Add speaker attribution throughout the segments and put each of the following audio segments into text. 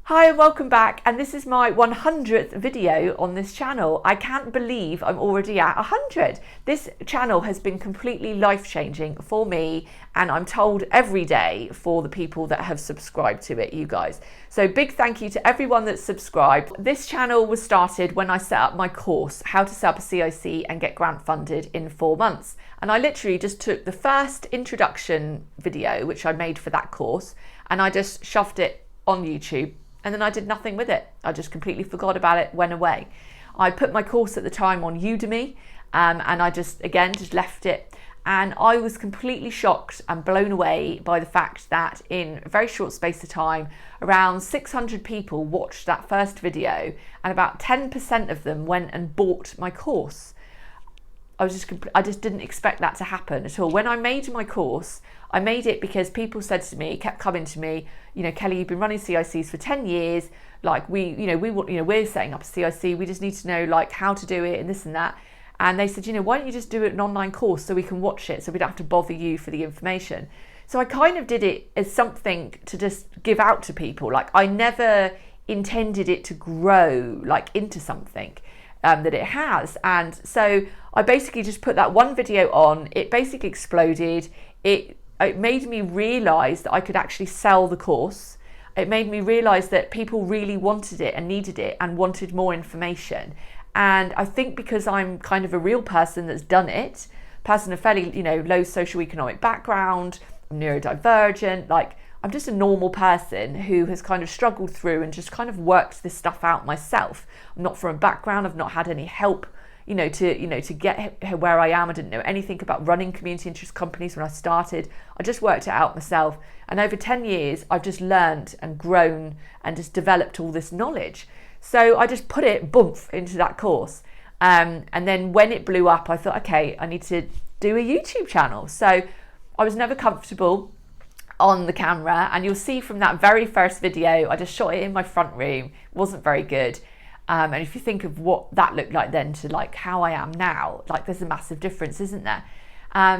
Speaker 1: Hi and welcome back, and this is my 100th video on this channel. I can't believe I'm already at 100. This channel has been completely life-changing for me, and I'm told every day for the people that have subscribed to it, you guys. So big thank you to everyone that's subscribed. This channel was started when I set up my course, How to Set Up a CIC and Get Grant Funded in 4 months. And I literally just took the first introduction video, which I made for that course, and I just shoved it on YouTube. And then I did nothing with it. I just completely forgot about it, went away. I put my course at the time on Udemy, and I just left it. And I was completely shocked and blown away by the fact that in a very short space of time, around 600 people watched that first video, and about 10% of them went and bought my course. I just didn't expect that to happen at all. When I made my course, I made it because people said to me, kept coming to me, Kelly, you've been running CICs for 10 years. Like we're setting up a CIC. We just need to know like how to do it and this and that. And they said, why don't you just do it an online course so we can watch it, so we don't have to bother you for the information. So I kind of did it as something to just give out to people. Like I never intended it to grow like into something that it has. And so I basically just put that one video on. It basically exploded. It made me realize that I could actually sell the course. It made me realize that people really wanted it and needed it and wanted more information. And I think because I'm kind of a real person that's done it, person of fairly, low socioeconomic background, I'm neurodivergent, like I'm just a normal person who has kind of struggled through and just kind of worked this stuff out myself. I'm not from a background, I've not had any help to get where I am. I didn't know anything about running community interest companies when I started. I just worked it out myself. And over 10 years, I've just learned and grown and just developed all this knowledge. So I just put it, boomf, into that course. And then when it blew up, I thought, okay, I need to do a YouTube channel. So I was never comfortable on the camera. And you'll see from that very first video, I just shot it in my front room. It wasn't very good. And if you think of what that looked like then to like how I am now, like there's a massive difference, isn't there?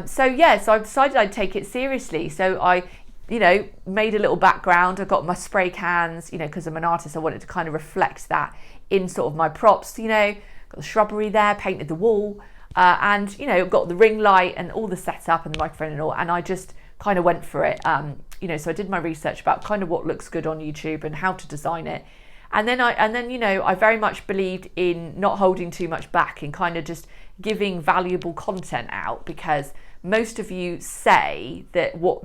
Speaker 1: So I decided I'd take it seriously. So I, made a little background. I got my spray cans, because I'm an artist, I wanted to kind of reflect that in sort of my props, got the shrubbery there, painted the wall, and, got the ring light and all the setup and the microphone and all. And I just kind of went for it. So I did my research about kind of what looks good on YouTube and how to design it. And then I very much believed in not holding too much back and kind of just giving valuable content out, because most of you say that what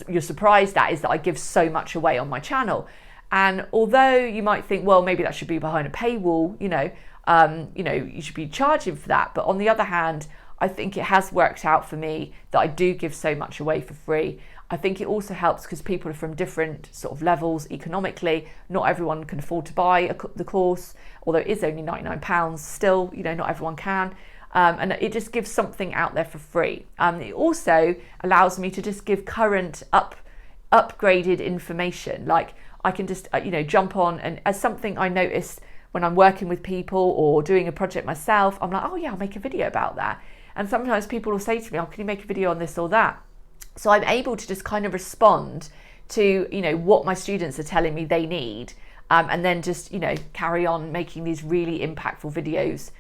Speaker 1: you're surprised at is that I give so much away on my channel. And although you might think, well, maybe that should be behind a paywall, you should be charging for that. But on the other hand, I think it has worked out for me that I do give so much away for free. I think it also helps because people are from different sort of levels economically. Not everyone can afford to buy the course, although it is only £99. Still, not everyone can. And it just gives something out there for free. It also allows me to just give current upgraded information. Like I can just, jump on, and as something I notice when I'm working with people or doing a project myself, I'm like, oh yeah, I'll make a video about that. And sometimes people will say to me, oh, can you make a video on this or that? So I'm able to just kind of respond to, what my students are telling me they need, and then just, carry on making these really impactful videos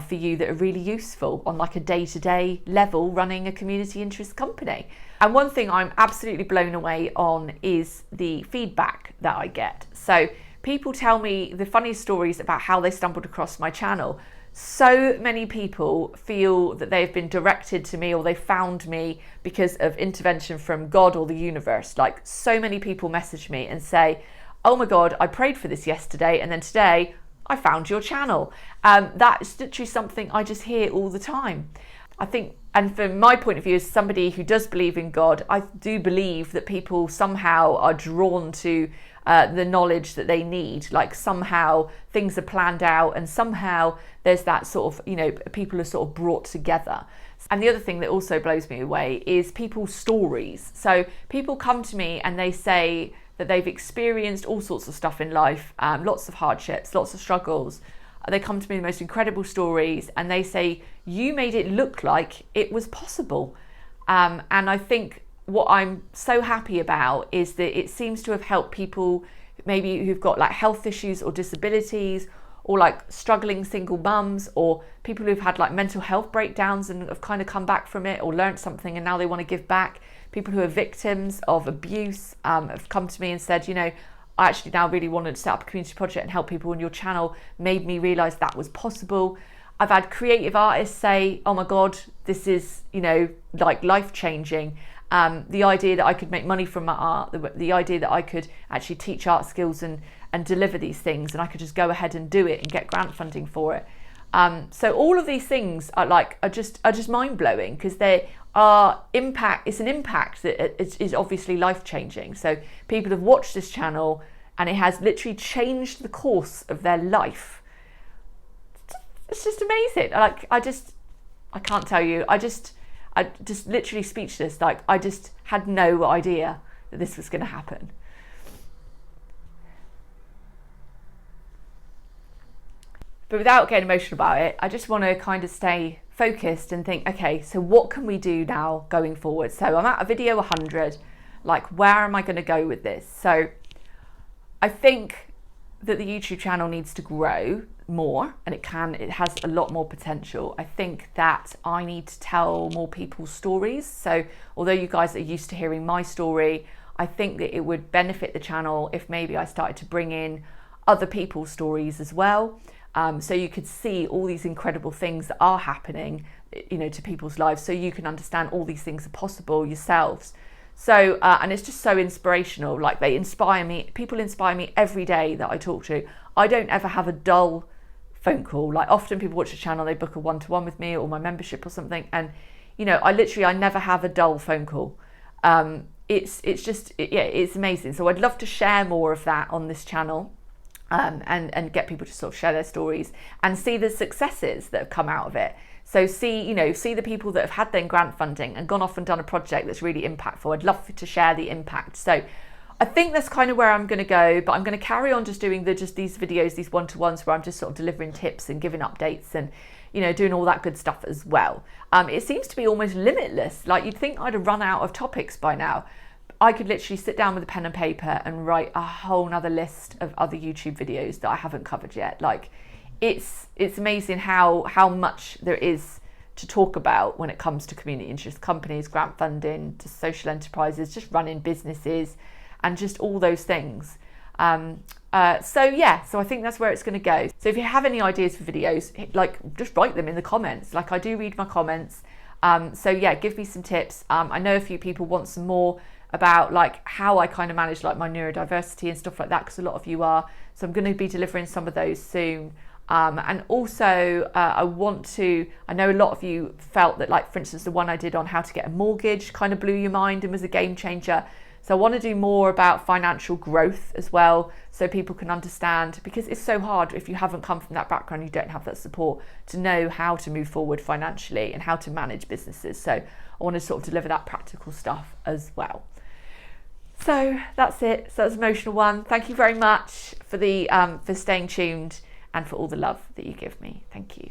Speaker 1: for you that are really useful on like a day-to-day level running a community interest company. And one thing I'm absolutely blown away on is the feedback that I get. So people tell me the funniest stories about how they stumbled across my channel. So many people feel that they've been directed to me or they found me because of intervention from God or the universe. Like so many people message me and say, oh my God, I prayed for this yesterday and then today I found your channel. That's literally something I just hear all the time. I think, and from my point of view as somebody who does believe in God, I do believe that people somehow are drawn to the knowledge that they need. Like somehow things are planned out and somehow there's that sort of, people are sort of brought together. And the other thing that also blows me away is people's stories. So people come to me and they say that they've experienced all sorts of stuff in life, lots of hardships, lots of struggles. They come to me with the most incredible stories and they say, you made it look like it was possible. And I think what I'm so happy about is that it seems to have helped people maybe who've got like health issues or disabilities, or like struggling single mums, or people who've had like mental health breakdowns and have kind of come back from it or learned something and now they want to give back. People who are victims of abuse have come to me and said, you know, I actually now really wanted to set up a community project and help people, and your channel made me realise that was possible. I've had creative artists say, oh my God, this is, you know, like life-changing. The idea that I could make money from my art, the idea that I could actually teach art skills and deliver these things, and I could just go ahead and do it and get grant funding for it. So all of these things are just mind-blowing, because they are impact. It's an impact that is obviously life-changing. So people have watched this channel and it has literally changed the course of their life. It's just amazing. Like I can't tell you. I just literally speechless. Like I just had no idea that this was going to happen. But without getting emotional about it, I just want to kind of stay focused and think, okay, so what can we do now going forward? So I'm at a video 100, like where am I going to go with this? So I think that the YouTube channel needs to grow more, and it has a lot more potential. I think that I need to tell more people's stories. So although you guys are used to hearing my story, I think that it would benefit the channel if maybe I started to bring in other people's stories as well. So you could see all these incredible things that are happening, you know, to people's lives, so you can understand all these things are possible yourselves. So, and it's just so inspirational. Like they inspire me. People inspire me every day that I talk to. I don't ever have a dull phone call. Like often people watch the channel, they book a one-to-one with me or my membership or something, and you know, I never have a dull phone call. It's amazing. So I'd love to share more of that on this channel. And get people to sort of share their stories and see the successes that have come out of it. So see the people that have had their grant funding and gone off and done a project that's really impactful. I'd love to share the impact. So I think that's kind of where I'm going to go, but I'm going to carry on just doing these videos, these one-to-ones where I'm just sort of delivering tips and giving updates and, you know, doing all that good stuff as well. It seems to be almost limitless. Like you'd think I'd have run out of topics by now. I could literally sit down with a pen and paper and write a whole nother list of other YouTube videos that I haven't covered yet. Like it's amazing how much there is to talk about when it comes to community interest companies, grant funding, to social enterprises, just running businesses and just all those things. So I think that's where it's going to go. So if you have any ideas for videos, like just write them in the comments. Like I do read my comments. So yeah, give me some tips. I know a few people want some more about like how I kind of manage like my neurodiversity and stuff like that, because a lot of you are. So I'm going to be delivering some of those soon. And also I know a lot of you felt that, like for instance, the one I did on how to get a mortgage kind of blew your mind and was a game changer. So I want to do more about financial growth as well, so people can understand, because it's so hard if you haven't come from that background, you don't have that support to know how to move forward financially and how to manage businesses. So I want to sort of deliver that practical stuff as well. So that's it. So that's Emotional One. Thank you very much for staying tuned and for all the love that you give me. Thank you.